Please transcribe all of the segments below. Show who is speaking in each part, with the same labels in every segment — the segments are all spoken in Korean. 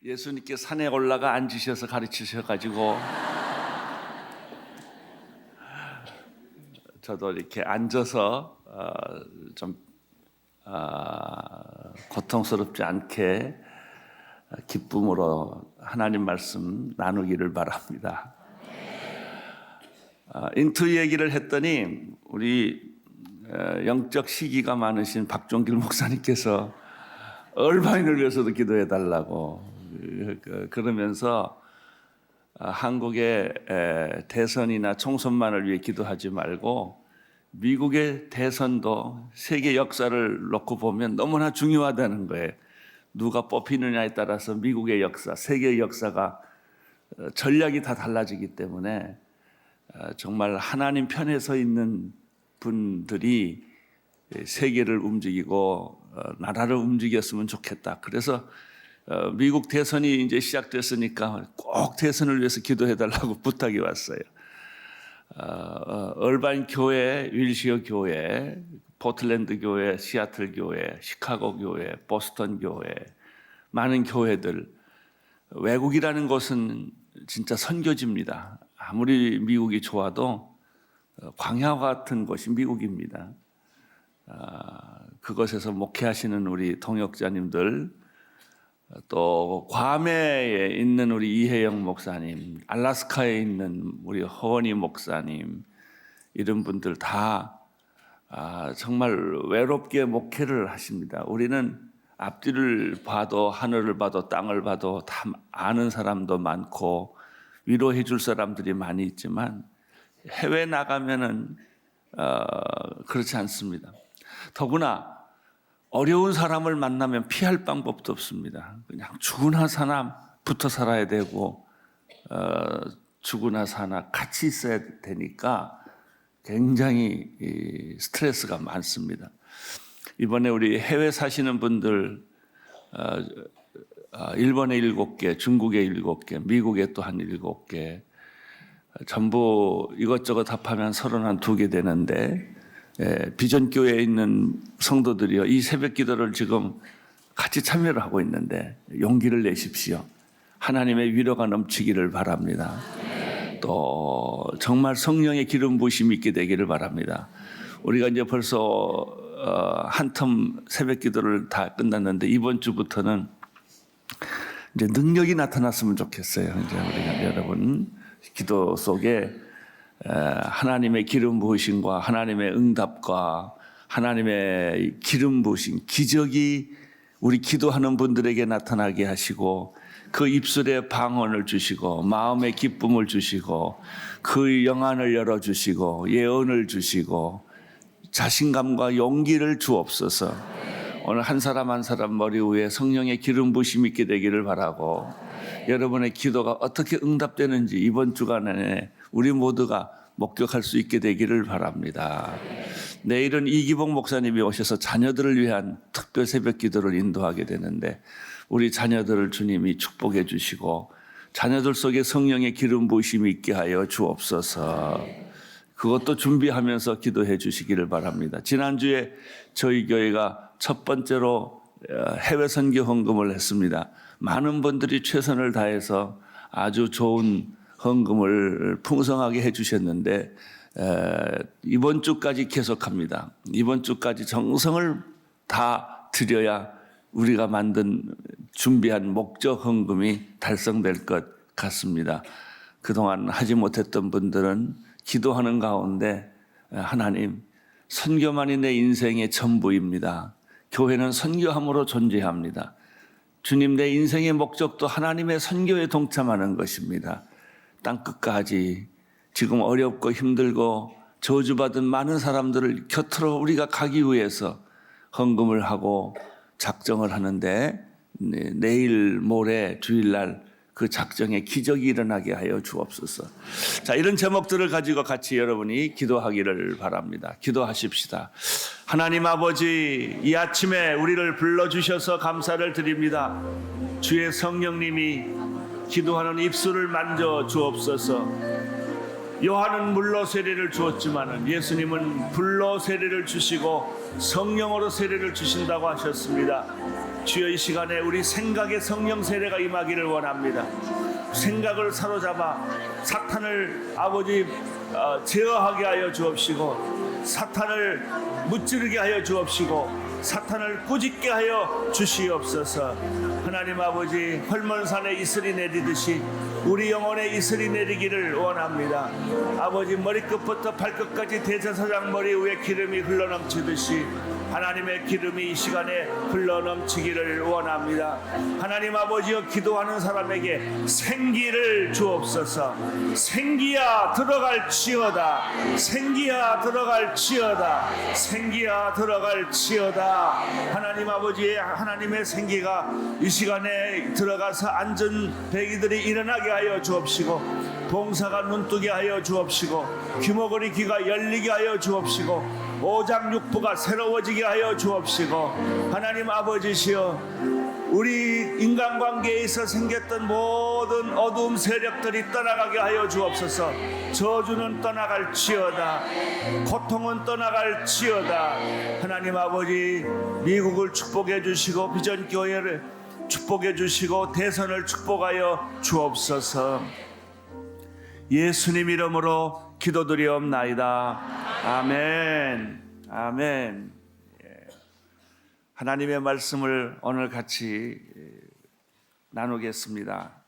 Speaker 1: 예수님께 산에 올라가 앉으셔서 가르치셔가지고 저도 이렇게 앉아서 좀 고통스럽지 않게 기쁨으로 하나님 말씀 나누기를 바랍니다. 인투 얘기를 했더니 우리 영적 시기가 많으신 박종길 목사님께서 얼바인을 위해서도 기도해 달라고 그러면서 한국의 대선이나 총선만을 위해 기도하지 말고 미국의 대선도 세계 역사를 놓고 보면 너무나 중요하다는 거예요. 누가 뽑히느냐에 따라서 미국의 역사, 세계의 역사가 전략이 다 달라지기 때문에 정말 하나님 편에 서 있는 분들이 세계를 움직이고 나라를 움직였으면 좋겠다. 그래서 미국 대선이 이제 시작됐으니까 꼭 대선을 위해서 기도해 달라고 부탁이 왔어요. 얼바인 교회, 윌시어 교회, 포틀랜드 교회, 시애틀 교회, 시카고 교회, 보스턴 교회, 많은 교회들. 외국이라는 곳은 진짜 선교지입니다. 아무리 미국이 좋아도 광야 같은 곳이 미국입니다. 그곳에서 목회하시는 우리 동역자님들, 또 괌에 있는 우리 이혜영 목사님, 알래스카에 있는 우리 허원희 목사님, 이런 분들 다 정말 외롭게 목회를 하십니다. 우리는 앞뒤를 봐도 하늘을 봐도 땅을 봐도 다 아는 사람도 많고 위로해 줄 사람들이 많이 있지만 해외 나가면은 그렇지 않습니다. 더구나 어려운 사람을 만나면 피할 방법도 없습니다. 그냥 죽으나 사나 붙어 살아야 되고 죽으나 사나 같이 있어야 되니까 굉장히 스트레스가 많습니다. 이번에 우리 해외 사시는 분들 일본에 7개, 중국에 7개, 미국에 또 한 7개 전부 이것저것 합하면 32개 되는데 비전교회에 있는 성도들이요, 이 새벽 기도를 지금 같이 참여를 하고 있는데 용기를 내십시오. 하나님의 위로가 넘치기를 바랍니다. 또 정말 성령의 기름 부으심이 있게 되기를 바랍니다. 우리가 이제 벌써 한 텀 새벽 기도를 다 끝났는데 이번 주부터는 이제 능력이 나타났으면 좋겠어요. 이제 우리가 여러분 기도 속에 하나님의 기름 부으심과 하나님의 응답과 하나님의 기름 부으심, 기적이 우리 기도하는 분들에게 나타나게 하시고 그 입술에 방언을 주시고 마음의 기쁨을 주시고 그 영안을 열어주시고 예언을 주시고 자신감과 용기를 주옵소서. 오늘 한 사람 한 사람 머리 위에 성령의 기름 부으심이 있게 되기를 바라고 여러분의 기도가 어떻게 응답되는지 이번 주간에 우리 모두가 목격할 수 있게 되기를 바랍니다. 내일은 이기복 목사님이 오셔서 자녀들을 위한 특별 새벽 기도를 인도하게 되는데 우리 자녀들을 주님이 축복해 주시고 자녀들 속에 성령의 기름 부으심이 있게 하여 주옵소서. 그것도 준비하면서 기도해 주시기를 바랍니다. 지난주에 저희 교회가 첫 번째로 해외 선교 헌금을 했습니다. 많은 분들이 최선을 다해서 아주 좋은 헌금을 풍성하게 해 주셨는데 이번 주까지 계속합니다. 이번 주까지 정성을 다 드려야 우리가 준비한 목적 헌금이 달성될 것 같습니다. 그동안 하지 못했던 분들은 기도하는 가운데 하나님, 선교만이 내 인생의 전부입니다. 교회는 선교함으로 존재합니다. 주님, 내 인생의 목적도 하나님의 선교에 동참하는 것입니다. 땅끝까지 지금 어렵고 힘들고 저주받은 많은 사람들을 곁으로 우리가 가기 위해서 헌금을 하고 작정을 하는데 내일 모레 주일날 그 작정에 기적이 일어나게 하여 주옵소서. 자, 이런 제목들을 가지고 같이 여러분이 기도하기를 바랍니다. 기도하십시다. 하나님 아버지, 이 아침에 우리를 불러주셔서 감사를 드립니다. 주의 성령님이 기도하는 입술을 만져 주옵소서. 요한은 물로 세례를 주었지만 예수님은 불로 세례를 주시고 성령으로 세례를 주신다고 하셨습니다. 주여 이 시간에 우리 생각의 성령 세례가 임하기를 원합니다. 생각을 사로잡아 사탄을 아버지 제어하게 하여 주옵시고, 사탄을 무찌르게 하여 주옵시고, 사탄을 꾸짖게 하여 주시옵소서. 하나님 아버지, 헐몬산에 이슬이 내리듯이 우리 영혼에 이슬이 내리기를 원합니다. 아버지, 머리끝부터 발끝까지 대제사장 머리 위에 기름이 흘러넘치듯이 하나님의 기름이 이 시간에 흘러넘치기를 원합니다. 하나님 아버지여, 기도하는 사람에게 생기를 주옵소서. 생기야 들어갈지어다. 생기야 들어갈지어다. 생기야 들어갈지어다. 하나님 아버지, 하나님의 생기가 이 시간에 들어가서 안전배기들이 일어나게 하여 주옵시고, 봉사가 눈뜨게 하여 주옵시고, 귀머거리 귀가 열리게 하여 주옵시고, 오장육부가 새로워지게 하여 주옵시고, 하나님 아버지시여, 우리 인간관계에서 생겼던 모든 어두움 세력들이 떠나가게 하여 주옵소서. 저주는 떠나갈지어다. 고통은 떠나갈지어다. 하나님 아버지, 미국을 축복해 주시고, 비전교회를 축복해 주시고, 대선을 축복하여 주옵소서. 예수님 이름으로 기도드리옵나이다. 아멘. 아멘. 하나님의 말씀을 오늘 같이 나누겠습니다.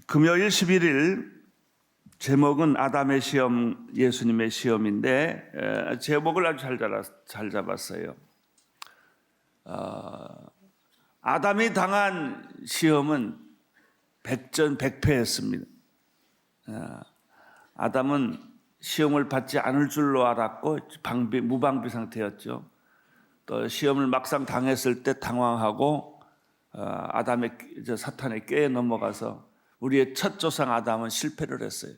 Speaker 1: 금요일 11일 제목은 아담의 시험, 예수님의 시험인데 제목을 아주 잘 잡았어요. 아담이 당한 시험은 백전백패였습니다. 아담은 시험을 받지 않을 줄로 알았고 무방비 상태였죠. 또 시험을 막상 당했을 때 당황하고 사탄의 꾀에 넘어가서 우리의 첫 조상 아담은 실패를 했어요.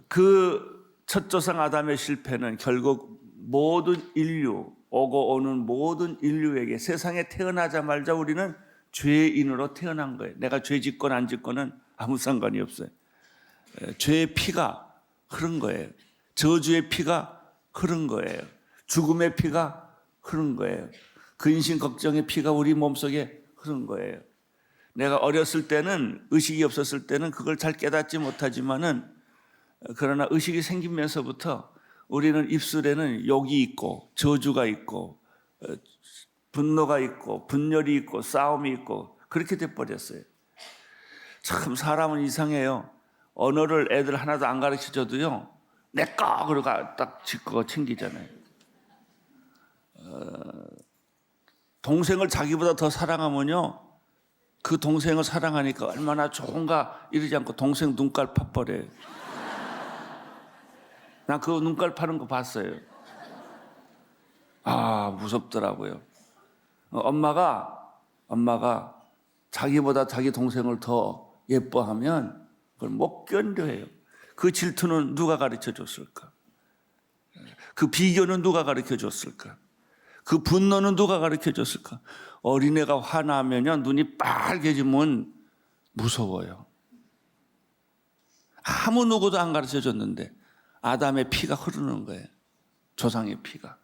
Speaker 1: 그 첫 조상 아담의 실패는 결국 모든 인류, 오고 오는 모든 인류에게 세상에 태어나자마자 우리는 죄인으로 태어난 거예요. 내가 죄 짓건 안 짓건은 아무 상관이 없어요. 죄의 피가 흐른 거예요. 저주의 피가 흐른 거예요. 죽음의 피가 흐른 거예요. 근심 걱정의 피가 우리 몸속에 흐른 거예요. 내가 어렸을 때는, 의식이 없었을 때는 그걸 잘 깨닫지 못하지만은, 그러나 의식이 생기면서부터 우리는 입술에는 욕이 있고 저주가 있고 분노가 있고 분열이 있고 싸움이 있고 그렇게 돼버렸어요. 참 사람은 이상해요. 언어를 애들 하나도 안 가르쳐줘도요, 내꺼 그러고 딱 짚고 챙기잖아요. 동생을 자기보다 더 사랑하면요, 그 동생을 사랑하니까 얼마나 좋은가 이러지 않고 동생 눈깔 파버려요. 난 그 눈깔 파는 거 봤어요. 무섭더라고요. 엄마가 자기보다 자기 동생을 더 예뻐하면 그걸 못 견뎌해요. 그 질투는 누가 가르쳐 줬을까? 그 비교는 누가 가르쳐 줬을까? 그 분노는 누가 가르쳐 줬을까? 어린애가 화나면요, 눈이 빨개지면 무서워요. 아무 누구도 안 가르쳐 줬는데 아담의 피가 흐르는 거예요. 조상의 피가.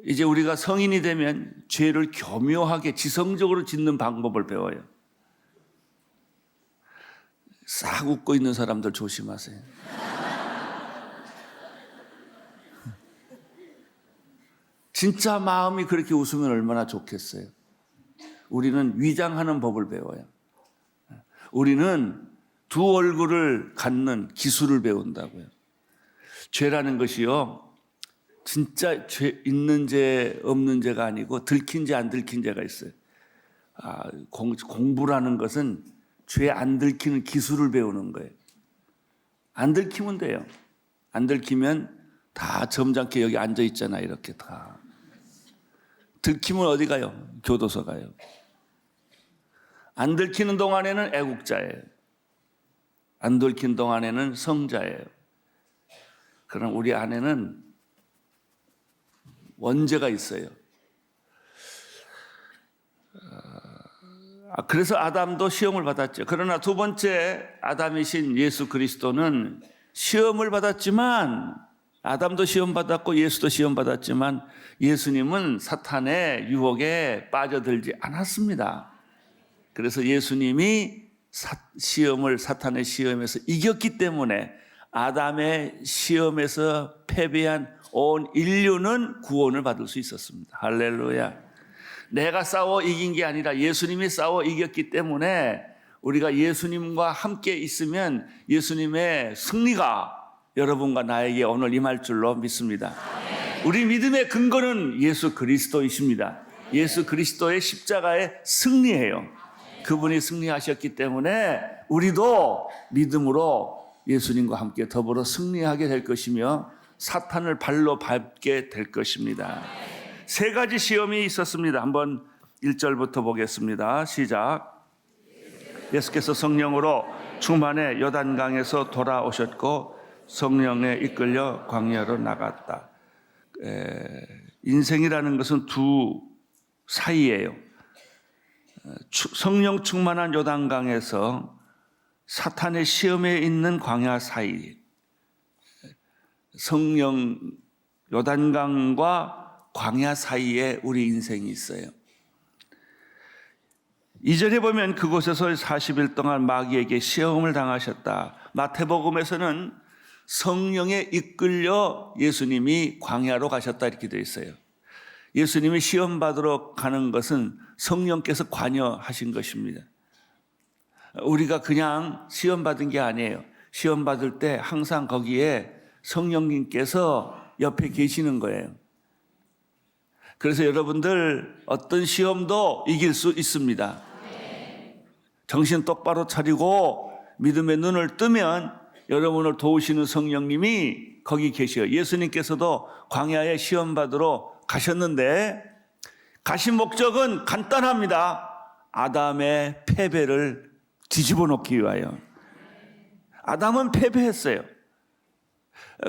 Speaker 1: 이제 우리가 성인이 되면 죄를 교묘하게 지성적으로 짓는 방법을 배워요. 싹 웃고 있는 사람들 조심하세요. 진짜 마음이 그렇게 웃으면 얼마나 좋겠어요. 우리는 위장하는 법을 배워요. 우리는 두 얼굴을 갖는 기술을 배운다고요. 죄라는 것이요, 진짜 죄 있는 죄 없는 죄가 아니고 들킨 죄 안 들킨 죄가 있어요. 공부라는 것은 죄 안 들키는 기술을 배우는 거예요. 안 들키면 돼요. 안 들키면 다 점잖게 여기 앉아 있잖아, 이렇게 다. 들키면 어디 가요? 교도소 가요. 안 들키는 동안에는 애국자예요. 안 들킨 동안에는 성자예요. 그럼 우리 안에는 원죄가 있어요. 그래서 아담도 시험을 받았죠. 그러나 두 번째 아담이신 예수 그리스도는 시험을 받았지만, 아담도 시험 받았고 예수도 시험 받았지만 예수님은 사탄의 유혹에 빠져들지 않았습니다. 그래서 예수님이 사탄의 시험에서 이겼기 때문에 아담의 시험에서 패배한 온 인류는 구원을 받을 수 있었습니다. 할렐루야. 내가 싸워 이긴 게 아니라 예수님이 싸워 이겼기 때문에 우리가 예수님과 함께 있으면 예수님의 승리가 여러분과 나에게 오늘 임할 줄로 믿습니다. 우리 믿음의 근거는 예수 그리스도이십니다. 예수 그리스도의 십자가의 승리예요. 그분이 승리하셨기 때문에 우리도 믿음으로 예수님과 함께 더불어 승리하게 될 것이며 사탄을 발로 밟게 될 것입니다. 세 가지 시험이 있었습니다. 한번 1절부터 보겠습니다. 시작. 예수께서 성령으로 충만해 요단강에서 돌아오셨고 성령에 이끌려 광야로 나갔다. 인생이라는 것은 두 사이예요. 성령 충만한 요단강에서 사탄의 시험에 있는 광야 사이, 성령 요단강과 광야 사이에 우리 인생이 있어요. 2절에 보면 그곳에서 40일 동안 마귀에게 시험을 당하셨다. 마태복음에서는 성령에 이끌려 예수님이 광야로 가셨다 이렇게 되어 있어요. 예수님이 시험 받으러 가는 것은 성령께서 관여하신 것입니다. 우리가 그냥 시험 받은 게 아니에요. 시험 받을 때 항상 거기에 성령님께서 옆에 계시는 거예요. 그래서 여러분들 어떤 시험도 이길 수 있습니다. 정신 똑바로 차리고 믿음의 눈을 뜨면 여러분을 도우시는 성령님이 거기 계셔요. 예수님께서도 광야에 시험 받으러 가셨는데 가신 목적은 간단합니다. 아담의 패배를 뒤집어 놓기 위하여. 아담은 패배했어요.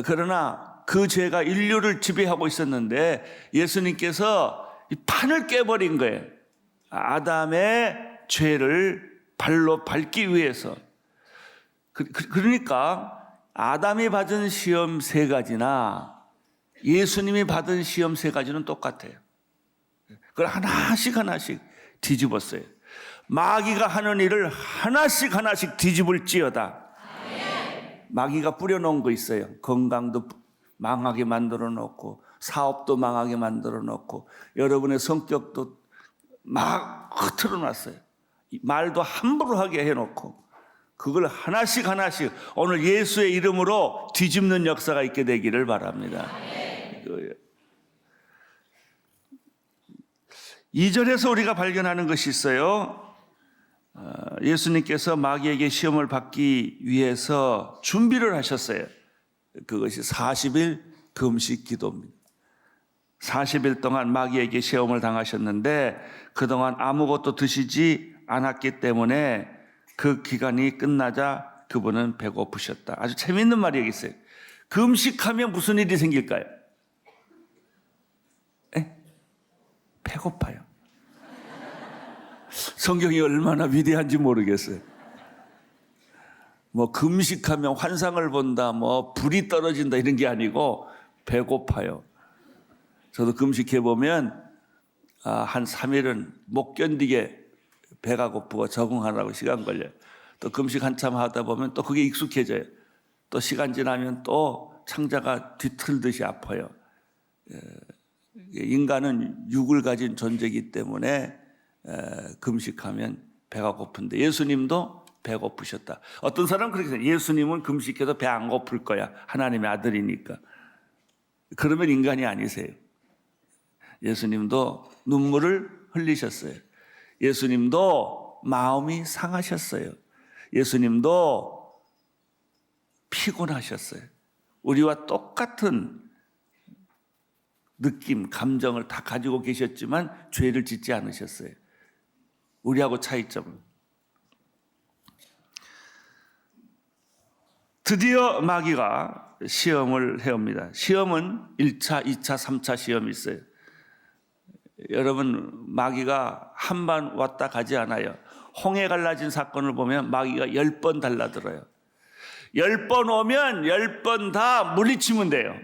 Speaker 1: 그러나 그 죄가 인류를 지배하고 있었는데 예수님께서 이 판을 깨버린 거예요. 아담의 죄를 발로 밟기 위해서. 그러니까 아담이 받은 시험 세 가지나 예수님이 받은 시험 세 가지는 똑같아요. 그걸 하나씩 뒤집었어요. 마귀가 하는 일을 하나씩 뒤집을지어다. 마귀가 뿌려놓은 거 있어요. 건강도 망하게 만들어 놓고 사업도 망하게 만들어 놓고 여러분의 성격도 막 흐트러 놨어요. 말도 함부로 하게 해놓고 그걸 하나씩 오늘 예수의 이름으로 뒤집는 역사가 있게 되기를 바랍니다. 2절에서 우리가 발견하는 것이 있어요. 예수님께서 마귀에게 시험을 받기 위해서 준비를 하셨어요. 그것이 40일 금식 기도입니다. 40일 동안 마귀에게 시험을 당하셨는데 그동안 아무것도 드시지 않았기 때문에 그 기간이 끝나자 그분은 배고프셨다. 아주 재미있는 말이 여기 있어요. 금식하면 무슨 일이 생길까요? 배고파요. 성경이 얼마나 위대한지 모르겠어요. 뭐 금식하면 환상을 본다, 뭐 불이 떨어진다 이런 게 아니고 배고파요. 저도 금식해보면 한 3일은 못 견디게 배가 고프고 적응하라고 시간 걸려요. 또 금식 한참 하다 보면 또 그게 익숙해져요. 또 시간 지나면 또 창자가 뒤틀듯이 아파요. 인간은 육을 가진 존재이기 때문에 금식하면 배가 고픈데 예수님도 배고프셨다. 어떤 사람은 그렇게 생각해요. 예수님은 금식해도 배 안 고플 거야. 하나님의 아들이니까. 그러면 인간이 아니세요. 예수님도 눈물을 흘리셨어요. 예수님도 마음이 상하셨어요. 예수님도 피곤하셨어요. 우리와 똑같은 느낌, 감정을 다 가지고 계셨지만 죄를 짓지 않으셨어요. 우리하고 차이점은. 드디어 마귀가 시험을 해옵니다. 시험은 1차, 2차, 3차 시험이 있어요. 여러분, 마귀가 한 번 왔다 가지 않아요. 홍해 갈라진 사건을 보면 마귀가 10번 달라들어요. 10번 오면 10번 다 물리치면 돼요.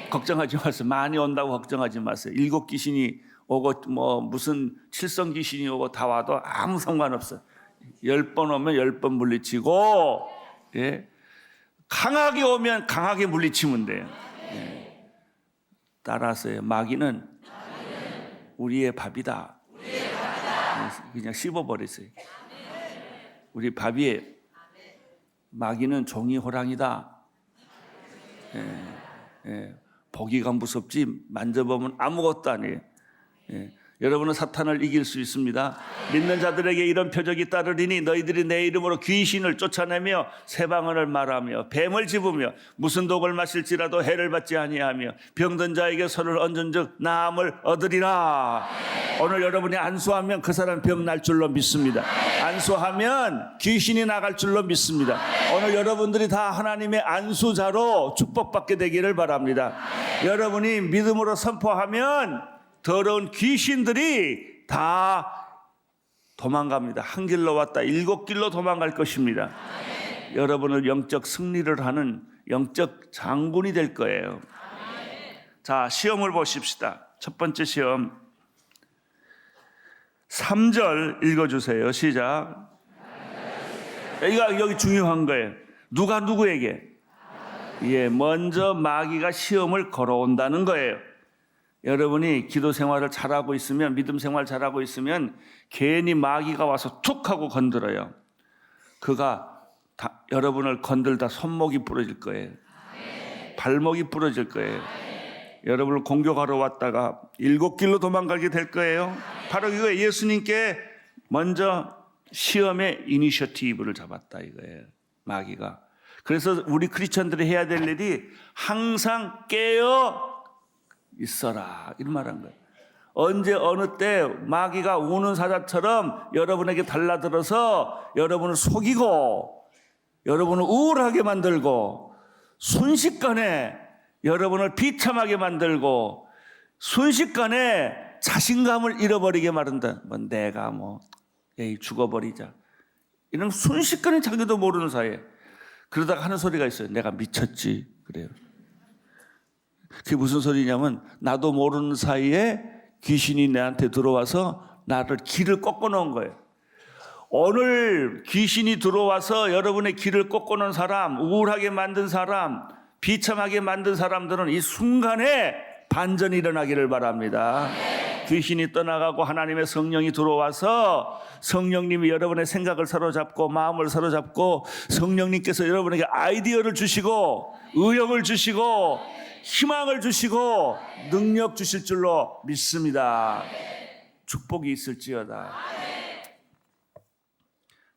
Speaker 1: 걱정하지 마세요. 많이 온다고 걱정하지 마세요. 7 귀신이 오고 무슨 7성 귀신이 오고 다 와도 아무 상관없어요. 10번 오면 10번 물리치고, 예. 강하게 오면 강하게 물리치면 돼요. 예. 따라서요. 마귀는 우리의 밥이다. 그냥 씹어버렸어요. 우리 밥이에요. 마귀는 종이 호랑이다. 예. 예. 보기가 무섭지 만져보면 아무것도 아니에요. 예. 여러분은 사탄을 이길 수 있습니다. 믿는 자들에게 이런 표적이 따르리니 너희들이 내 이름으로 귀신을 쫓아내며 새방언을 말하며 뱀을 집으며 무슨 독을 마실지라도 해를 받지 아니하며 병든 자에게 손을 얹은즉 나음을 얻으리라. 오늘 여러분이 안수하면 그 사람 병 날 줄로 믿습니다. 안수하면 귀신이 나갈 줄로 믿습니다. 오늘 여러분들이 다 하나님의 안수자로 축복받게 되기를 바랍니다. 여러분이 믿음으로 선포하면 더러운 귀신들이 다 도망갑니다. 한 길로 왔다 7 길로 도망갈 것입니다. 여러분은 영적 승리를 하는 영적 장군이 될 거예요. 자, 시험을 보십시다. 첫 번째 시험 3절 읽어주세요. 시작. 여기 중요한 거예요. 누가 누구에게? 예, 먼저 마귀가 시험을 걸어온다는 거예요. 여러분이 기도 생활을 잘하고 있으면, 믿음 생활 잘하고 있으면 괜히 마귀가 와서 툭 하고 건드려요. 그가 여러분을 건들다 손목이 부러질 거예요. 발목이 부러질 거예요. 여러분을 공격하러 왔다가 7 길로 도망가게 될 거예요. 바로 이거 예수님께 먼저 시험의 이니셔티브를 잡았다 이거예요. 마귀가. 그래서 우리 크리스천들이 해야 될 일이 항상 깨어 있어라 이런 말한 거예요. 언제 어느 때 마귀가 우는 사자처럼 여러분에게 달라들어서 여러분을 속이고 여러분을 우울하게 만들고 순식간에 여러분을 비참하게 만들고 순식간에 자신감을 잃어버리게 만든다. 내가 에이 죽어버리자. 이런 순식간에 자기도 모르는 사이에 그러다가 하는 소리가 있어요. 내가 미쳤지 그래요. 그게 무슨 소리냐면 나도 모르는 사이에 귀신이 내한테 들어와서 나를 길을 꺾어 놓은 거예요. 오늘 귀신이 들어와서 여러분의 길을 꺾어 놓은 사람, 우울하게 만든 사람, 비참하게 만든 사람들은 이 순간에 반전이 일어나기를 바랍니다. 귀신이 떠나가고 하나님의 성령이 들어와서 성령님이 여러분의 생각을 사로잡고 마음을 사로잡고 성령님께서 여러분에게 아이디어를 주시고 의욕을 주시고 희망을 주시고 능력 주실 줄로 믿습니다. 축복이 있을지어다.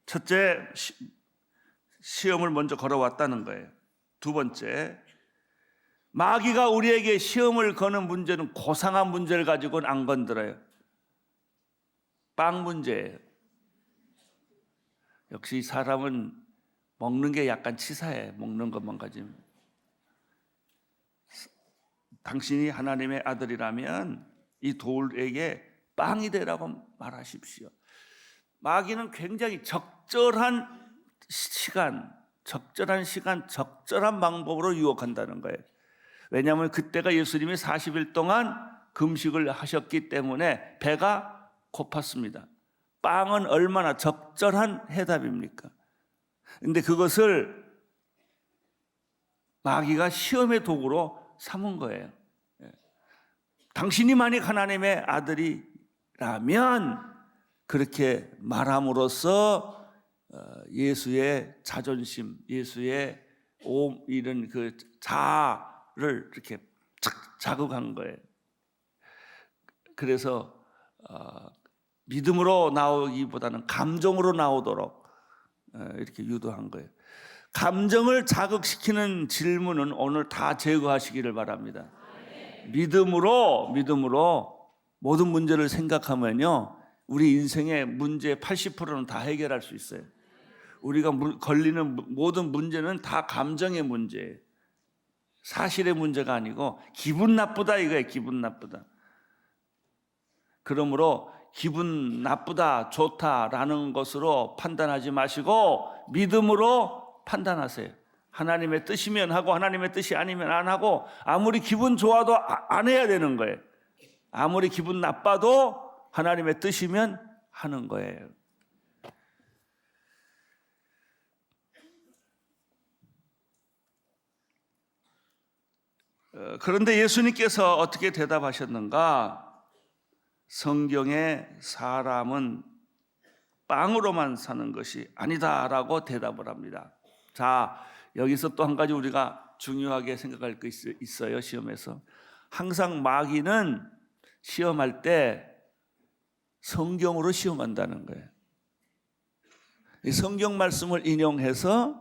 Speaker 1: 첫째, 시험을 먼저 걸어왔다는 거예요. 두 번째, 마귀가 우리에게 시험을 거는 문제는 고상한 문제를 가지고는 안 건드려요. 빵 문제예요. 역시 사람은 먹는 게 약간 치사해. 먹는 것만 가지면. 당신이 하나님의 아들이라면 이 돌에게 빵이 되라고 말하십시오. 마귀는 굉장히 적절한 시간, 적절한 방법으로 유혹한다는 거예요. 왜냐하면 그때가 예수님이 40일 동안 금식을 하셨기 때문에 배가 고팠습니다. 빵은 얼마나 적절한 해답입니까? 그런데 그것을 마귀가 시험의 도구로 삼은 거예요. 당신이 만약 하나님의 아들이라면 그렇게 말함으로써 예수의 자존심, 예수의 이런 그 자아를 이렇게 자극한 거예요. 그래서 믿음으로 나오기보다는 감정으로 나오도록 이렇게 유도한 거예요. 감정을 자극시키는 질문은 오늘 다 제거하시기를 바랍니다. 믿음으로 모든 문제를 생각하면요, 우리 인생의 문제 80%는 다 해결할 수 있어요. 우리가 걸리는 모든 문제는 다 감정의 문제예요. 사실의 문제가 아니고 기분 나쁘다 이거예요. 기분 나쁘다. 그러므로 기분 나쁘다, 좋다라는 것으로 판단하지 마시고 믿음으로 판단하세요. 하나님의 뜻이면 하고 하나님의 뜻이 아니면 안 하고, 아무리 기분 좋아도 안 해야 되는 거예요. 아무리 기분 나빠도 하나님의 뜻이면 하는 거예요. 그런데 예수님께서 어떻게 대답하셨는가? 성경에 사람은 빵으로만 사는 것이 아니다라고 대답을 합니다. 자, 여기서 또 한 가지 우리가 중요하게 생각할 것이 있어요. 시험에서 항상 마귀는 시험할 때 성경으로 시험한다는 거예요. 이 성경 말씀을 인용해서,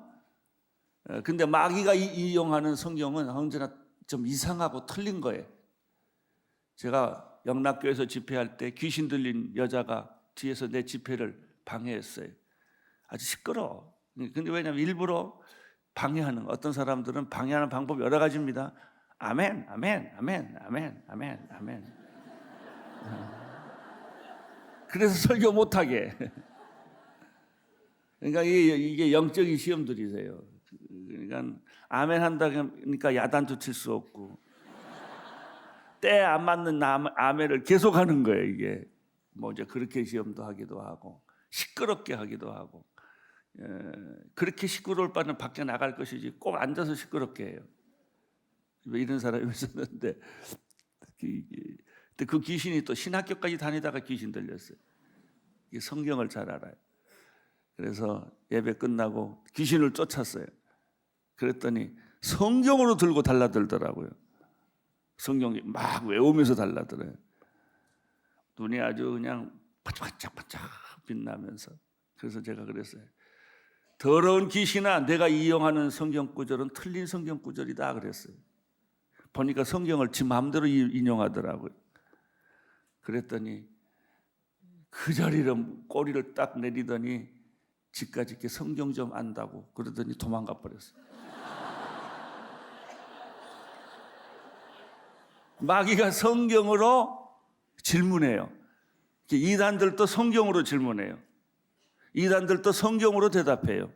Speaker 1: 근데 마귀가 이용하는 성경은 언제나 좀 이상하고 틀린 거예요. 제가 영락교에서 집회할 때 귀신 들린 여자가 뒤에서 내 집회를 방해했어요. 아주 시끄러워. 근데 왜냐하면 일부러 방해하는, 어떤 사람들은 방해하는 방법이 여러 가지입니다. 아멘, 아멘, 아멘, 아멘, 아멘, 아멘. 그래서 설교 못하게. 그러니까 이게 영적인 시험들이세요. 그러니까 아멘 한다니까 야단도 칠 수 없고, 때 안 맞는 아멘을 계속하는 거예요. 이게 뭐 이제 그렇게 시험도 하기도 하고 시끄럽게 하기도 하고, 그렇게 시끄러울 바는 밖에 나갈 것이지 꼭 앉아서 시끄럽게 해요. 이런 사람이 있었는데, 그 귀신이 또 신학교까지 다니다가 귀신 들렸어요. 성경을 잘 알아요. 그래서 예배 끝나고 귀신을 쫓았어요. 그랬더니 성경으로 들고 달라들더라고요. 성경이 막 외우면서 달라들어요. 눈이 아주 그냥 반짝반짝 빛나면서. 그래서 제가 그랬어요. 더러운 귀신아, 내가 이용하는 성경 구절은 틀린 성경 구절이다 그랬어요. 보니까 성경을 지 마음대로 인용하더라고요. 그랬더니 그 자리로 꼬리를 딱 내리더니 지까지 이렇게 성경 좀 안다고 그러더니 도망가 버렸어요. 마귀가 성경으로 질문해요. 이단들도 성경으로 질문해요. 이단들도 성경으로 대답해요.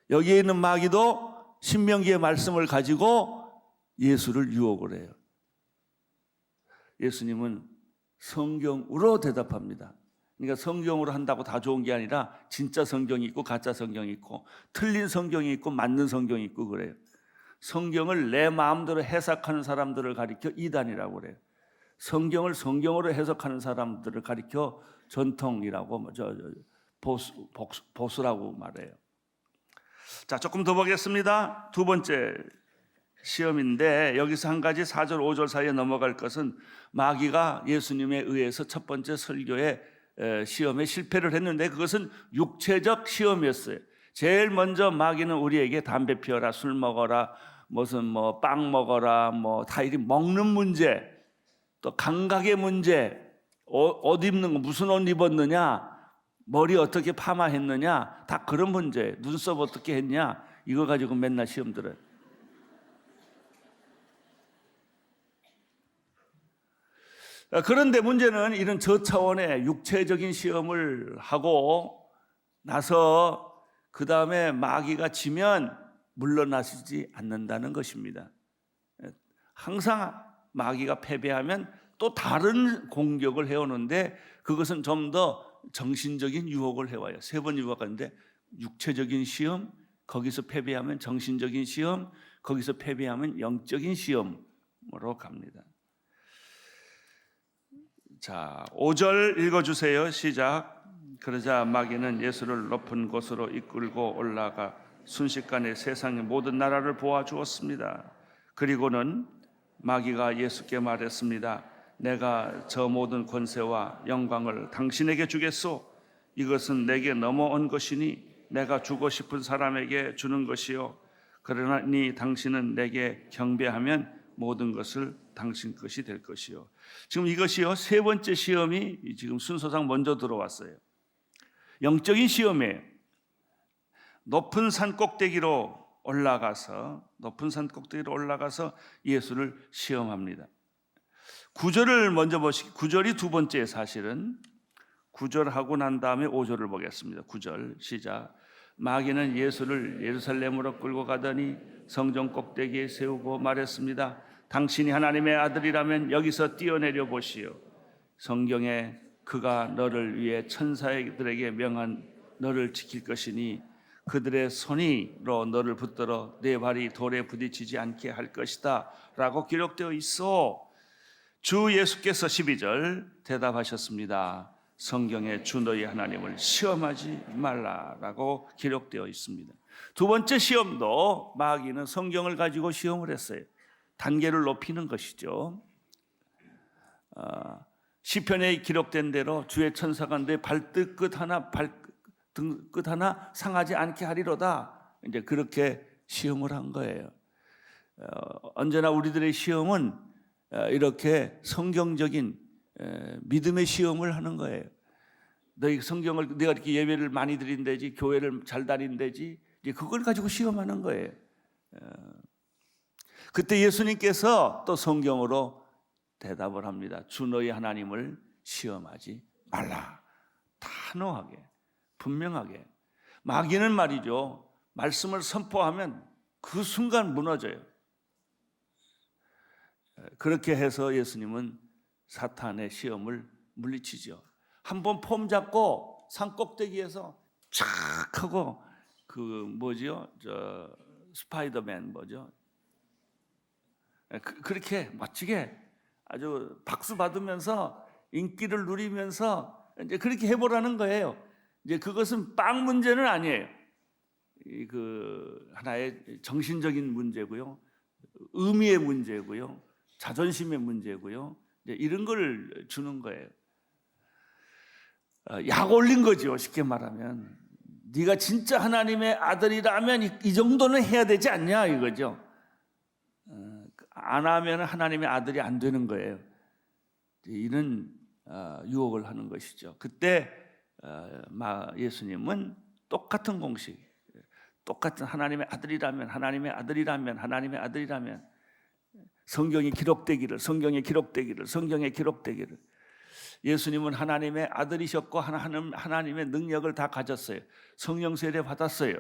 Speaker 1: 여기에 있는 마귀도 신명기의 말씀을 가지고 예수를 유혹을 해요. 예수님은 성경으로 대답합니다. 그러니까 성경으로 한다고 다 좋은 게 아니라 진짜 성경이 있고 가짜 성경이 있고 틀린 성경이 있고 맞는 성경이 있고 그래요. 성경을 내 마음대로 해석하는 사람들을 가리켜 이단이라고 그래요. 성경을 성경으로 해석하는 사람들을 가리켜 전통이라고, 보수라고 말해요. 자, 조금 더 보겠습니다. 두 번째 시험인데, 여기서 한 가지 4절 5절 사이에 넘어갈 것은, 마귀가 예수님에 의해서 첫 번째 설교의 시험에 실패를 했는데, 그것은 육체적 시험이었어요. 제일 먼저 마귀는 우리에게 담배 피워라, 술 먹어라, 무슨 뭐 빵 먹어라, 뭐 다 이리 먹는 문제, 또 감각의 문제, 옷 입는 거, 무슨 옷 입었느냐, 머리 어떻게 파마했느냐, 다 그런 문제, 눈썹 어떻게 했냐, 이거 가지고 맨날 시험 들어요. 그런데 문제는 이런 저차원의 육체적인 시험을 하고 나서 그 다음에 마귀가 지면 물러나시지 않는다는 것입니다. 항상 마귀가 패배하면 또 다른 공격을 해오는데, 그것은 좀 더 정신적인 유혹을 해와요. 3번 유혹하는데, 육체적인 시험, 거기서 패배하면 정신적인 시험, 거기서 패배하면 영적인 시험으로 갑니다. 자, 5절 읽어주세요. 시작. 그러자 마귀는 예수를 높은 곳으로 이끌고 올라가 순식간에 세상의 모든 나라를 보아주었습니다. 그리고는 마귀가 예수께 말했습니다. 내가 저 모든 권세와 영광을 당신에게 주겠소. 이것은 내게 넘어온 것이니 내가 주고 싶은 사람에게 주는 것이요. 그러니 당신은 내게 경배하면 모든 것을 당신 것이 될 것이요. 지금 이것이요, 3번째 시험이 지금 순서상 먼저 들어왔어요. 영적인 시험이에요. 높은 산 꼭대기로 올라가서 예수를 시험합니다. 구절을 먼저 보시. 구절이 두 번째 사실은. 구절하고 난 다음에 5절을 보겠습니다. 9절 시작. 마귀는 예수를 예루살렘으로 끌고 가더니 성전 꼭대기에 세우고 말했습니다. 당신이 하나님의 아들이라면 여기서 뛰어내려 보시오. 성경에 그가 너를 위해 천사들에게 명한 너를 지킬 것이니 그들의 손으로 너를 붙들어 내 발이 돌에 부딪히지 않게 할 것이다 라고 기록되어 있어. 주 예수께서 12절 대답하셨습니다. 성경에 주 너희 하나님을 시험하지 말라라고 기록되어 있습니다. 두 번째 시험도 마귀는 성경을 가지고 시험을 했어요. 단계를 높이는 것이죠. 시편에 기록된 대로 주의 천사가 내 발등 끝 하나 상하지 않게 하리로다. 이제 그렇게 시험을 한 거예요. 언제나 우리들의 시험은 이렇게 성경적인 믿음의 시험을 하는 거예요. 너희 성경을 내가 이렇게 예배를 많이 드린다지, 교회를 잘 다닌다지, 이제 그걸 가지고 시험하는 거예요. 그때 예수님께서 또 성경으로 대답을 합니다. 주 너희 하나님을 시험하지 말라. 단호하게, 분명하게. 마귀는 말이죠, 말씀을 선포하면 그 순간 무너져요. 그렇게 해서 예수님은 사탄의 시험을 물리치죠. 한번 폼 잡고 산 꼭대기에서 촥 하고 스파이더맨 그렇게 멋지게 아주 박수 받으면서 인기를 누리면서 이제 그렇게 해보라는 거예요. 이제 그것은 빵 문제는 아니에요. 하나의 정신적인 문제고요, 의미의 문제고요, 자존심의 문제고요. 이런 걸 주는 거예요. 약 올린 거죠. 쉽게 말하면 네가 진짜 하나님의 아들이라면 이 정도는 해야 되지 않냐 이거죠. 안 하면 하나님의 아들이 안 되는 거예요. 이런 유혹을 하는 것이죠. 그때 예수님은 똑같은 공식, 똑같은 하나님의 아들이라면 성경에 기록되기를. 예수님은 하나님의 아들이셨고 하나님의 능력을 다 가졌어요. 성령 세례 받았어요.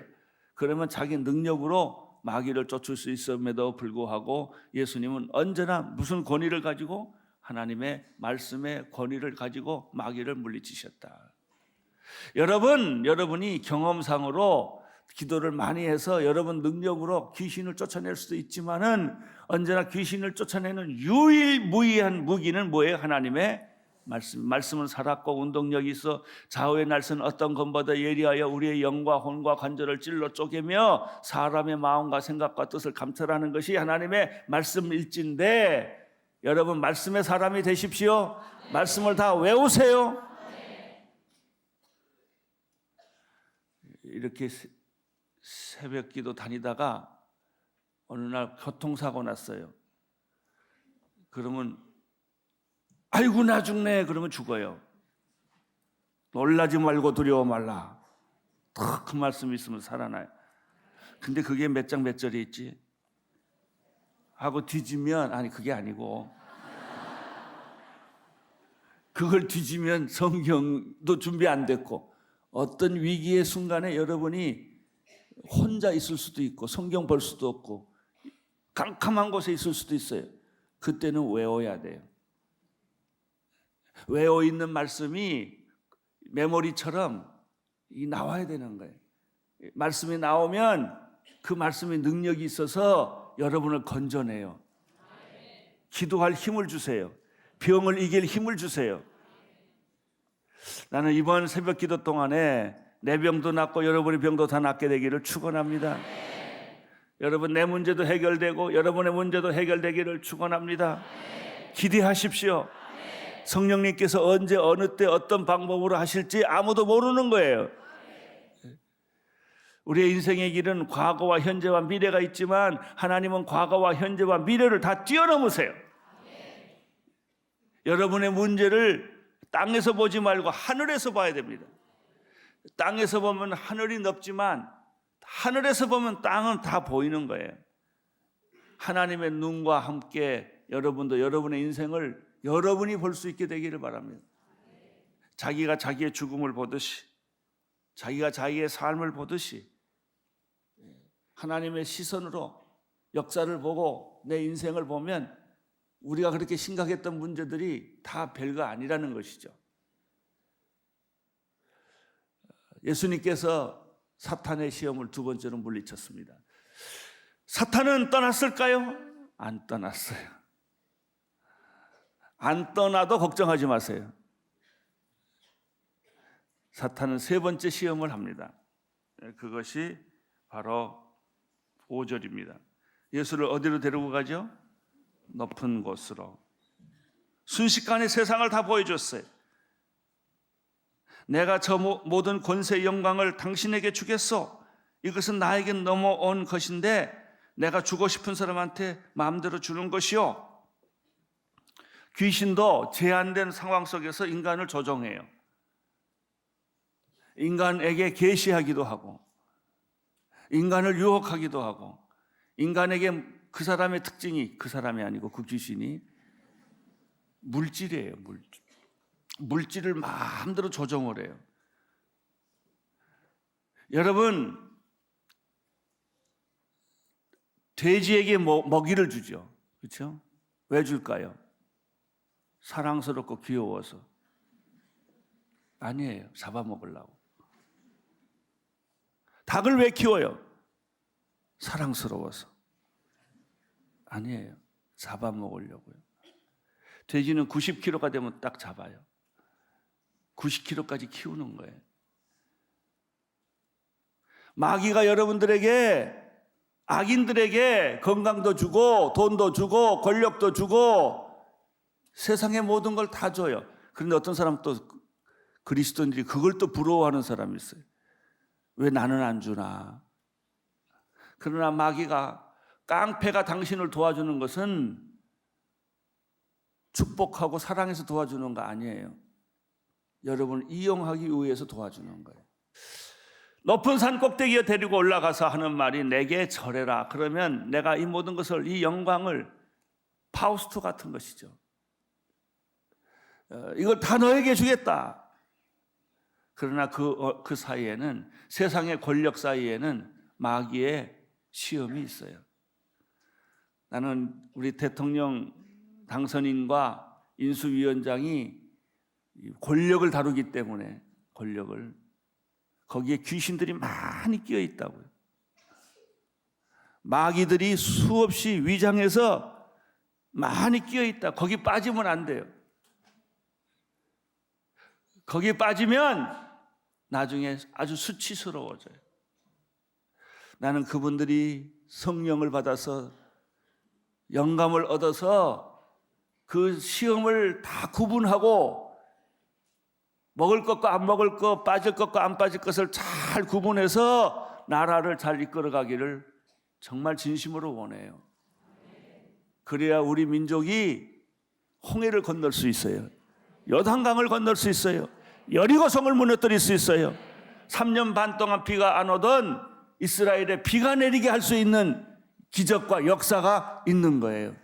Speaker 1: 그러면 자기 능력으로 마귀를 쫓을 수 있음에도 불구하고 예수님은 언제나 무슨 권위를 가지고? 하나님의 말씀의 권위를 가지고 마귀를 물리치셨다. 여러분이 경험상으로 기도를 많이 해서 여러분 능력으로 귀신을 쫓아낼 수도 있지만은 언제나 귀신을 쫓아내는 유일무이한 무기는 뭐예요? 하나님의 말씀은 살았고 운동력이 있어 좌우의 날선 어떤 검보다 예리하여 우리의 영과 혼과 관절을 찔러 쪼개며 사람의 마음과 생각과 뜻을 감찰하는 것이 하나님의 말씀일진데, 여러분 말씀의 사람이 되십시오. 말씀을 다 외우세요. 이렇게 새벽 기도 다니다가 어느 날 교통사고 났어요. 그러면 아이고 나 죽네 그러면 죽어요. 놀라지 말고 두려워 말라. 그 말씀이 있으면 살아나요. 근데 그게 몇 장 몇 절이 있지? 하고 뒤지면 그게 아니고 그걸 뒤지면 성경도 준비 안 됐고 어떤 위기의 순간에 여러분이 혼자 있을 수도 있고 성경 볼 수도 없고 깜깜한 곳에 있을 수도 있어요. 그때는 외워야 돼요. 외워 있는 말씀이 메모리처럼 나와야 되는 거예요. 말씀이 나오면 그 말씀의 능력이 있어서 여러분을 건져내요. 기도할 힘을 주세요. 병을 이길 힘을 주세요. 나는 이번 새벽 기도 동안에 내 병도 낫고 여러분의 병도 다 낫게 되기를 축원합니다. 여러분 내 문제도 해결되고 여러분의 문제도 해결되기를 축원합니다. 기대하십시오. 성령님께서 언제 어느 때 어떤 방법으로 하실지 아무도 모르는 거예요. 우리의 인생의 길은 과거와 현재와 미래가 있지만 하나님은 과거와 현재와 미래를 다 뛰어넘으세요. 여러분의 문제를 땅에서 보지 말고 하늘에서 봐야 됩니다. 땅에서 보면 하늘이 넓지만 하늘에서 보면 땅은 다 보이는 거예요. 하나님의 눈과 함께 여러분도 여러분의 인생을 여러분이 볼 수 있게 되기를 바랍니다. 자기가 자기의 죽음을 보듯이, 자기가 자기의 삶을 보듯이 하나님의 시선으로 역사를 보고 내 인생을 보면 우리가 그렇게 심각했던 문제들이 다 별거 아니라는 것이죠. 예수님께서 사탄의 시험을 두 번째로 물리쳤습니다. 사탄은 떠났을까요? 안 떠났어요. 안 떠나도 걱정하지 마세요. 사탄은 세 번째 시험을 합니다. 그것이 바로 5절입니다. 예수를 어디로 데리고 가죠? 높은 곳으로. 순식간에 세상을 다 보여줬어요. 내가 저 모든 권세 영광을 당신에게 주겠소. 이것은 나에게 넘어온 것인데 내가 주고 싶은 사람한테 마음대로 주는 것이요. 귀신도 제한된 상황 속에서 인간을 조종해요. 인간에게 계시하기도 하고 인간을 유혹하기도 하고 인간에게 그 사람의 특징이 그 사람이 아니고 그 귀신이 물질이에요. 물질을 마음대로 조종을 해요. 여러분, 돼지에게 먹이를 주죠. 그렇죠? 왜 줄까요? 사랑스럽고 귀여워서. 아니에요. 잡아먹으려고. 닭을 왜 키워요? 사랑스러워서. 아니에요. 잡아먹으려고요. 돼지는 90kg가 되면 딱 잡아요. 90kg까지 키우는 거예요. 마귀가 여러분들에게, 악인들에게 건강도 주고 돈도 주고 권력도 주고 세상의 모든 걸 다 줘요. 그런데 어떤 사람 또 그리스도인들이 그걸 또 부러워하는 사람이 있어요. 왜 나는 안 주나? 그러나 마귀가, 깡패가 당신을 도와주는 것은 축복하고 사랑해서 도와주는 거 아니에요. 여러분을 이용하기 위해서 도와주는 거예요. 높은 산 꼭대기에 데리고 올라가서 하는 말이 내게 절해라. 그러면 내가 이 모든 것을, 이 영광을, 파우스트 같은 것이죠. 이걸 다 너에게 주겠다. 그러나 그 사이에는, 세상의 권력 사이에는 마귀의 시험이 있어요. 나는 우리 대통령 당선인과 인수위원장이 권력을 다루기 때문에, 거기에 귀신들이 많이 끼어 있다고요. 마귀들이 수없이 위장해서 많이 끼어 있다. 거기 빠지면 안 돼요. 거기 빠지면 나중에 아주 수치스러워져요. 나는 그분들이 성령을 받아서 영감을 얻어서 그 시험을 다 구분하고 먹을 것과 안 먹을 것, 빠질 것과 안 빠질 것을 잘 구분해서 나라를 잘 이끌어가기를 정말 진심으로 원해요. 그래야 우리 민족이 홍해를 건널 수 있어요. 요단강을 건널 수 있어요. 여리고성을 무너뜨릴 수 있어요. 3년 반 동안 비가 안 오던 이스라엘에 비가 내리게 할 수 있는 기적과 역사가 있는 거예요.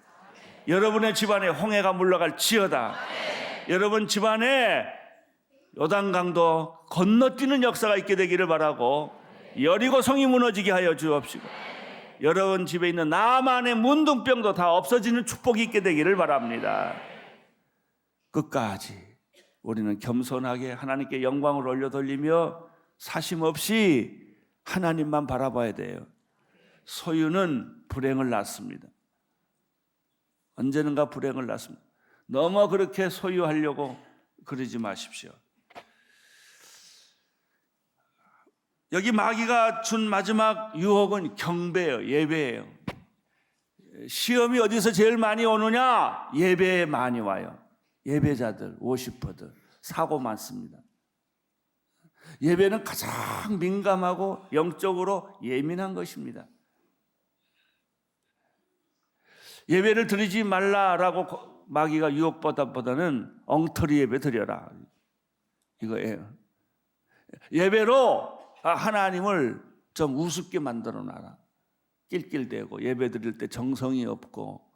Speaker 1: 여러분의 집안에 홍해가 물러갈 지어다. 여러분 집안에 요단강도 건너뛰는 역사가 있게 되기를 바라고 여리고성이 무너지게 하여 주옵시고 여러분 집에 있는 나만의 문둥병도 다 없어지는 축복이 있게 되기를 바랍니다. 끝까지 우리는 겸손하게 하나님께 영광을 올려 돌리며 사심 없이 하나님만 바라봐야 돼요. 소유는 불행을 낳습니다. 언제는가 불행을 낳습니다. 너무 그렇게 소유하려고 그러지 마십시오. 여기 마귀가 준 마지막 유혹은 경배예요. 예배예요. 시험이 어디서 제일 많이 오느냐? 예배에 많이 와요. 예배자들, 워시퍼들 사고 많습니다. 예배는 가장 민감하고 영적으로 예민한 것입니다. 예배를 드리지 말라라고 마귀가 유혹보다는 엉터리 예배 드려라 이거예요. 예배로 하나님을 좀 우습게 만들어 놔라. 낄낄대고 예배 드릴 때 정성이 없고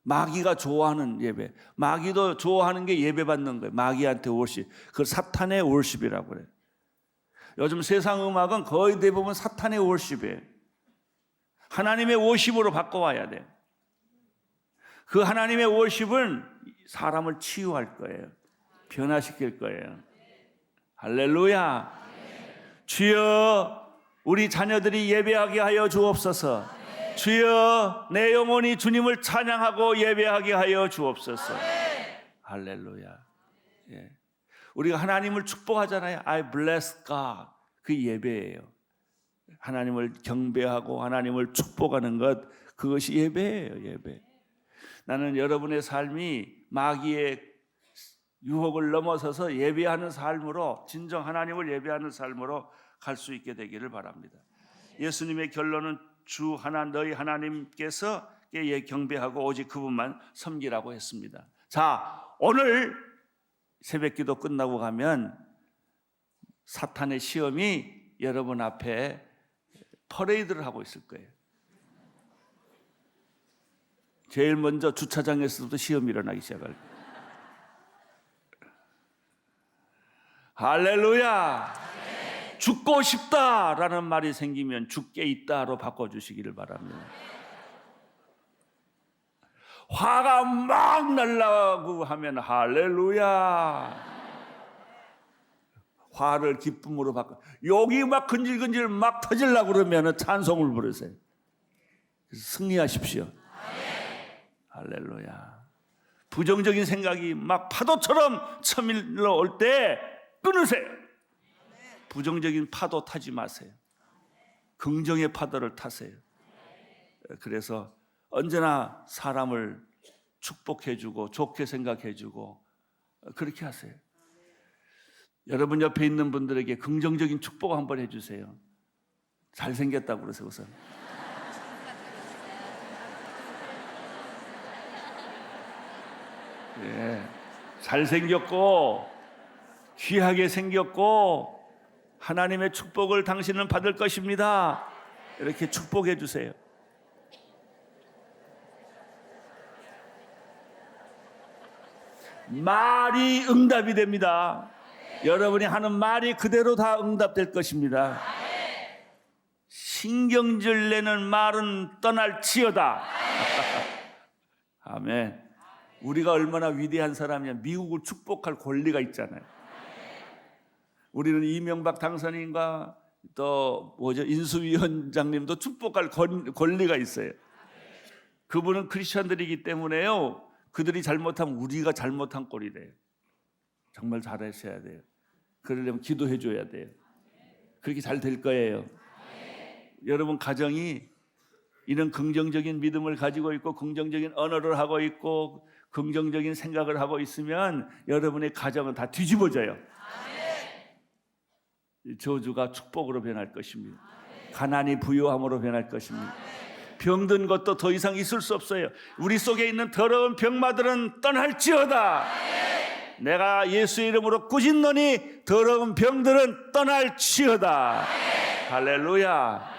Speaker 1: 마귀가 좋아하는 예배. 마귀도 좋아하는 게 예배 받는 거예요. 마귀한테 월십. 그걸 사탄의 월십이라고 그래요. 요즘 세상 음악은 거의 대부분 사탄의 월십이에요. 하나님의 월십으로 바꿔와야 돼요. 그 하나님의 월십은 사람을 치유할 거예요. 변화시킬 거예요. 할렐루야. 주여, 우리 자녀들이 예배하게 하여 주옵소서. 주여, 내 영혼이 주님을 찬양하고 예배하게 하여 주옵소서. 할렐루야. 예. 우리가 하나님을 축복하잖아요. I bless God. 그 예배예요. 하나님을 경배하고 하나님을 축복하는 것, 그것이 예배예요. 예배. 나는 여러분의 삶이 마귀의 유혹을 넘어서서 예배하는 삶으로, 진정 하나님을 예배하는 삶으로 갈 수 있게 되기를 바랍니다. 예수님의 결론은 주 하나 너희 하나님께서 경배하고 오직 그분만 섬기라고 했습니다. 자, 오늘 새벽기도 끝나고 가면 사탄의 시험이 여러분 앞에 퍼레이드를 하고 있을 거예요. 제일 먼저 주차장에서부터 시험이 일어나기 시작할 거예요. 할렐루야. 죽고 싶다라는 말이 생기면 죽게 있다로 바꿔주시기를 바랍니다. 화가 막 날라고 하면 할렐루야. 화를 기쁨으로 바꿔. 욕이 막 근질근질 막 터지려고 그러면 찬송을 부르세요. 승리하십시오. 할렐루야. 부정적인 생각이 막 파도처럼 쳐밀러 올 때 끊으세요. 부정적인 파도 타지 마세요. 긍정의 파도를 타세요. 그래서 언제나 사람을 축복해주고 좋게 생각해주고 그렇게 하세요. 여러분 옆에 있는 분들에게 긍정적인 축복 한번 해주세요. 잘생겼다고 그러세요. 우선. 예, 잘생겼고 귀하게 생겼고 하나님의 축복을 당신은 받을 것입니다. 이렇게 축복해 주세요. 말이 응답이 됩니다. 여러분이 하는 말이 그대로 다 응답될 것입니다. 신경질 내는 말은 떠날지어다. 아멘. 우리가 얼마나 위대한 사람이냐. 미국을 축복할 권리가 있잖아요. 우리는 이명박 당선인과 또 인수위원장님도 축복할 권리가 있어요. 그분은 크리스천들이기 때문에요. 그들이 잘못하면 우리가 잘못한 꼴이 돼요. 정말 잘하셔야 돼요. 그러려면 기도해 줘야 돼요. 그렇게 잘 될 거예요. 여러분 가정이 이런 긍정적인 믿음을 가지고 있고 긍정적인 언어를 하고 있고 긍정적인 생각을 하고 있으면 여러분의 가정은 다 뒤집어져요. 저주가 축복으로 변할 것입니다. 가난이 부유함으로 변할 것입니다. 병든 것도 더 이상 있을 수 없어요. 우리 속에 있는 더러운 병마들은 떠날지어다. 내가 예수의 이름으로 꾸짖노니 더러운 병들은 떠날지어다. 할렐루야.